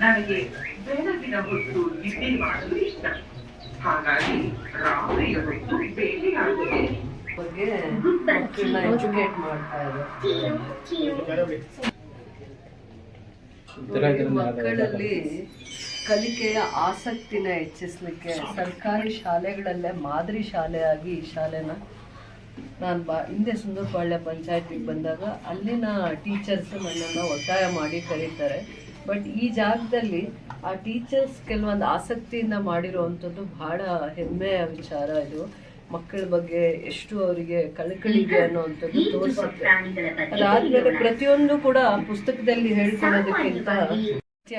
ನನಗೆ ಬೆಳಗಿನ ಹೊತ್ತು ನಿದ್ದೆ ಮಾಡಲು ಇಷ್ಟ. ಹಾಗಾಗಿ ರಾತ್ರಿಯ ಹೊತ್ತು ಭೇಟಿಯಾಗಿದೆ ಬಗ್ಗೆ ಮಕ್ಕಳನ್ನ ಎಜುಕೇಟ್ ಮಾಡ್ತಾ ಇದ್ದಾರೆ. ಮಕ್ಕಳಲ್ಲಿ ಕಲಿಕೆಯ ಆಸಕ್ತಿನ ಹೆಚ್ಚಿಸ್ಲಿಕ್ಕೆ ಸರ್ಕಾರಿ ಶಾಲೆಗಳಲ್ಲೇ ಮಾದರಿ ಶಾಲೆಯಾಗಿ ಈ ಶಾಲೆನ ನಾನು ಹಿಂದೆ ಸುಂದರಪಾಳ್ಯ ಪಂಚಾಯತಿಗೆ ಬಂದಾಗ ಅಲ್ಲಿನ ಟೀಚರ್ಸ್ ನನ್ನನ್ನು ಒತ್ತಾಯ ಮಾಡಿ ಕರೀತಾರೆ. ಬಟ್ ಈ ಜಾಗದಲ್ಲಿ ಆ ಟೀಚರ್ಸ್ ಕೆಲವೊಂದು ಆಸಕ್ತಿಯಿಂದ ಮಾಡಿರುವಂಥದ್ದು ಬಹಳ ಹೆಮ್ಮೆಯ ವಿಚಾರ. ಇದು ಮಕ್ಕಳ ಬಗ್ಗೆ ಎಷ್ಟು ಅವರಿಗೆ ಕಳಕಳಿಗೆ ಅನ್ನೋವಂಥದ್ದು ತೋರಿಸುತ್ತೆ. ಅದಾದ್ಮೇಲೆ ಪ್ರತಿಯೊಂದು ಕೂಡ ಪುಸ್ತಕದಲ್ಲಿ ಹೇಳ್ಕೊಳೋದಕ್ಕಿಂತ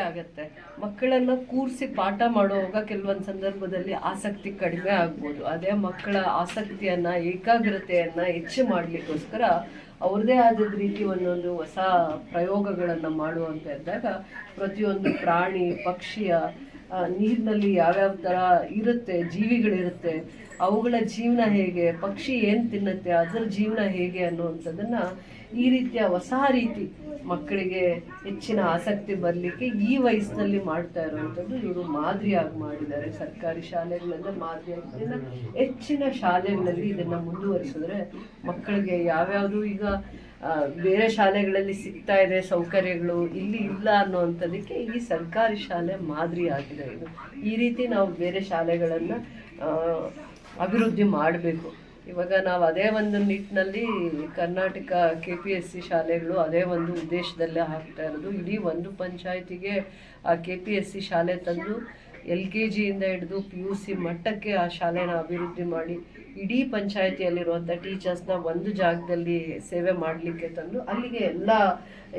ಆಗತ್ತೆ. ಮಕ್ಕಳನ್ನ ಕೂರಿಸಿ ಪಾಠ ಮಾಡುವಾಗ ಕೆಲವೊಂದು ಸಂದರ್ಭದಲ್ಲಿ ಆಸಕ್ತಿ ಕಡಿಮೆ ಆಗ್ಬೋದು. ಅದೇ ಮಕ್ಕಳ ಆಸಕ್ತಿಯನ್ನ ಏಕಾಗ್ರತೆಯನ್ನ ಹೆಚ್ಚು ಮಾಡ್ಲಿಕ್ಕೋಸ್ಕರ ಅವ್ರದೇ ಆದ ರೀತಿ ಒಂದೊಂದು ಹೊಸ ಪ್ರಯೋಗಗಳನ್ನು ಮಾಡುವಂತ ಇದ್ದಾಗ ಪ್ರತಿಯೊಂದು ಪ್ರಾಣಿ ಪಕ್ಷಿಯ ನೀರಿನಲ್ಲಿ ಯಾವ್ಯಾವ ಥರ ಇರುತ್ತೆ, ಜೀವಿಗಳಿರುತ್ತೆ, ಅವುಗಳ ಜೀವನ ಹೇಗೆ, ಪಕ್ಷಿ ಏನು ತಿನ್ನುತ್ತೆ, ಅದರ ಜೀವನ ಹೇಗೆ ಅನ್ನುವಂಥದ್ದನ್ನು ಈ ರೀತಿಯ ಹೊಸ ರೀತಿ ಮಕ್ಕಳಿಗೆ ಹೆಚ್ಚಿನ ಆಸಕ್ತಿ ಬರಲಿಕ್ಕೆ ಈ ವಯಸ್ಸಿನಲ್ಲಿ ಮಾಡ್ತಾ ಇರುವಂಥದ್ದು ಇವರು ಮಾದರಿಯಾಗಿ ಮಾಡಿದ್ದಾರೆ. ಸರ್ಕಾರಿ ಶಾಲೆಗಳಲ್ಲೇ ಮಾದರಿಯಾಗಿ ಇದನ್ನು ಹೆಚ್ಚಿನ ಶಾಲೆಗಳಲ್ಲಿ ಇದನ್ನು ಮುಂದುವರಿಸಿದ್ರೆ ಮಕ್ಕಳಿಗೆ ಯಾವ್ಯಾವುದು ಈಗ ಬೇರೆ ಶಾಲೆಗಳಲ್ಲಿ ಸಿಗ್ತಾ ಇದೆ ಸೌಕರ್ಯಗಳು ಇಲ್ಲಿ ಇಲ್ಲ ಅನ್ನೋವಂಥದ್ದಕ್ಕೆ ಈ ಸರ್ಕಾರಿ ಶಾಲೆ ಮಾದರಿ ಆಗಿದೆ. ಇದು ಈ ರೀತಿ ನಾವು ಬೇರೆ ಶಾಲೆಗಳನ್ನು ಅಭಿವೃದ್ಧಿ ಮಾಡಬೇಕು. ಇವಾಗ ನಾವು ಅದೇ ಒಂದು ನಿಟ್ಟಿನಲ್ಲಿ ಕರ್ನಾಟಕ KPSC ಶಾಲೆಗಳು ಅದೇ ಒಂದು ಉದ್ದೇಶದಲ್ಲೇ ಹಾಕ್ತಾ ಇರೋದು. ಇಡೀ ಒಂದು ಪಂಚಾಯತಿಗೆ ಆ KPSC ಶಾಲೆ ತಂದು LKGಯಿಂದ ಹಿಡಿದು PUC ಮಟ್ಟಕ್ಕೆ ಆ ಶಾಲೆನ ಅಭಿವೃದ್ಧಿ ಮಾಡಿ ಇಡೀ ಪಂಚಾಯತಿಯಲ್ಲಿರುವಂಥ ಟೀಚರ್ಸ್ನ ಒಂದು ಜಾಗದಲ್ಲಿ ಸೇವೆ ಮಾಡಲಿಕ್ಕೆ ತಂದು ಅಲ್ಲಿಗೆ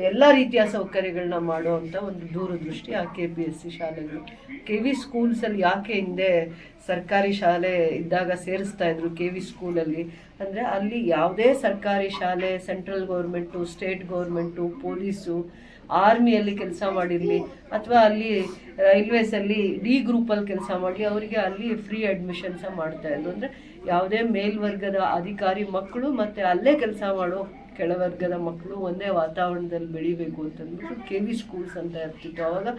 ಎಲ್ಲ ರೀತಿಯ ಸೌಕರ್ಯಗಳನ್ನ ಮಾಡುವಂಥ ಒಂದು ದೂರದೃಷ್ಟಿ ಆ KPSC ಶಾಲೆಗಳು. KV ಸ್ಕೂಲ್ಸಲ್ಲಿ ಯಾಕೆ ಹಿಂದೆ ಸರ್ಕಾರಿ ಶಾಲೆ ಇದ್ದಾಗ ಸೇರಿಸ್ತಾ ಇದ್ರು KV ಸ್ಕೂಲಲ್ಲಿ ಅಂದರೆ ಅಲ್ಲಿ ಯಾವುದೇ ಸರ್ಕಾರಿ ಶಾಲೆ central government, state government, police, ಆರ್ಮಿಯಲ್ಲಿ ಕೆಲಸ ಮಾಡಿರಲಿ ಅಥವಾ ಅಲ್ಲಿ ರೈಲ್ವೇಸಲ್ಲಿ D ಗ್ರೂಪಲ್ಲಿ ಕೆಲಸ ಮಾಡಲಿ ಅವರಿಗೆ ಅಲ್ಲಿ ಫ್ರೀ ಅಡ್ಮಿಷನ್ಸ ಮಾಡ್ತಾಯಿದ್ರು. ಅಂದರೆ ಯಾವುದೇ ಮೇಲ್ವರ್ಗದ ಅಧಿಕಾರಿ ಮಕ್ಕಳು ಮತ್ತು ಅಲ್ಲೇ ಕೆಲಸ ಮಾಡೋ ಕೆಳವರ್ಗದ ಮಕ್ಕಳು ಒಂದೇ ವಾತಾವರಣದಲ್ಲಿ ಬೆಳಿಬೇಕು ಅಂತಂದ್ಬಿಟ್ಟು KV ಸ್ಕೂಲ್ಸ್ ಅಂತ ಇರ್ತಿತ್ತು. ಆವಾಗ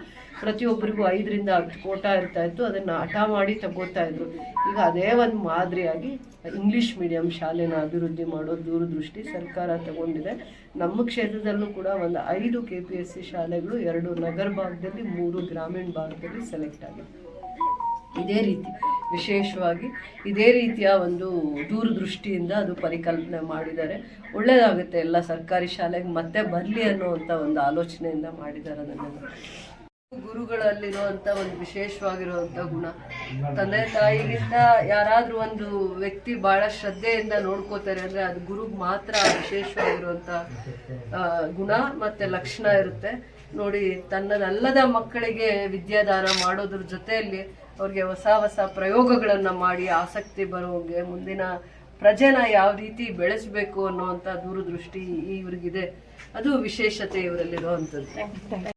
ಪ್ರತಿಯೊಬ್ಬರಿಗೂ 5 ರಿಂದ 10 ಕೋಟಾ ಇರ್ತಾಯಿತ್ತು. ಅದನ್ನು ಹಠ ಮಾಡಿ ತಗೋತಾ ಇದ್ರು. ಈಗ ಅದೇ ಒಂದು ಮಾದರಿಯಾಗಿ ಇಂಗ್ಲೀಷ್ ಮೀಡಿಯಂ ಶಾಲೆನ ಅಭಿವೃದ್ಧಿ ಮಾಡೋ ದೂರದೃಷ್ಟಿ ಸರ್ಕಾರ ತಗೊಂಡಿದೆ. ನಮ್ಮ ಕ್ಷೇತ್ರದಲ್ಲೂ ಕೂಡ ಒಂದು 5 KPSC ಶಾಲೆಗಳು 2 ನಗರ ಭಾಗದಲ್ಲಿ 3 ಗ್ರಾಮೀಣ ಭಾಗದಲ್ಲಿ ಸೆಲೆಕ್ಟ್ ಆಗಿದೆ. ಇದೇ ರೀತಿ ವಿಶೇಷವಾಗಿ ಇದೇ ರೀತಿಯ ಒಂದು ದೂರದೃಷ್ಟಿಯಿಂದ ಅದು ಪರಿಕಲ್ಪನೆ ಮಾಡಿದ್ದಾರೆ. ಒಳ್ಳೆಯದಾಗುತ್ತೆ. ಎಲ್ಲ ಸರ್ಕಾರಿ ಶಾಲೆಗೆ ಮತ್ತೆ ಬರಲಿ ಅನ್ನುವಂಥ ಒಂದು ಆಲೋಚನೆಯಿಂದ ಮಾಡಿದ್ದಾರೆ. ಅದನ್ನೆಲ್ಲ ಗುರುಗಳಲ್ಲಿರುವಂಥ ಒಂದು ವಿಶೇಷವಾಗಿರುವಂಥ ಗುಣ, ತಂದೆ ತಾಯಿಗಿಂತ ಯಾರಾದರೂ ಒಂದು ವ್ಯಕ್ತಿ ಭಾಳ ಶ್ರದ್ಧೆಯಿಂದ ನೋಡ್ಕೋತಾರೆ ಅಂದರೆ ಅದು ಗುರುಗೆ ಮಾತ್ರ ವಿಶೇಷವಾಗಿರುವಂಥ ಗುಣ ಮತ್ತು ಲಕ್ಷಣ ಇರುತ್ತೆ. ನೋಡಿ, ತನ್ನದಲ್ಲದ ಮಕ್ಕಳಿಗೆ ವಿದ್ಯಾದಾನ ಮಾಡೋದ್ರ ಜೊತೆಯಲ್ಲಿ ಅವ್ರಿಗೆ ಹೊಸ ಹೊಸ ಪ್ರಯೋಗಗಳನ್ನು ಮಾಡಿ ಆಸಕ್ತಿ ಬರೋಂಗೆ ಮುಂದಿನ ಪ್ರಜೆನ ಯಾವ ರೀತಿ ಬೆಳೆಸಬೇಕು ಅನ್ನುವಂಥ ದೂರದೃಷ್ಟಿ ಇವ್ರಿಗಿದೆ. ಅದು ವಿಶೇಷತೆ ಇವರಲ್ಲಿರುವಂಥದ್ದು.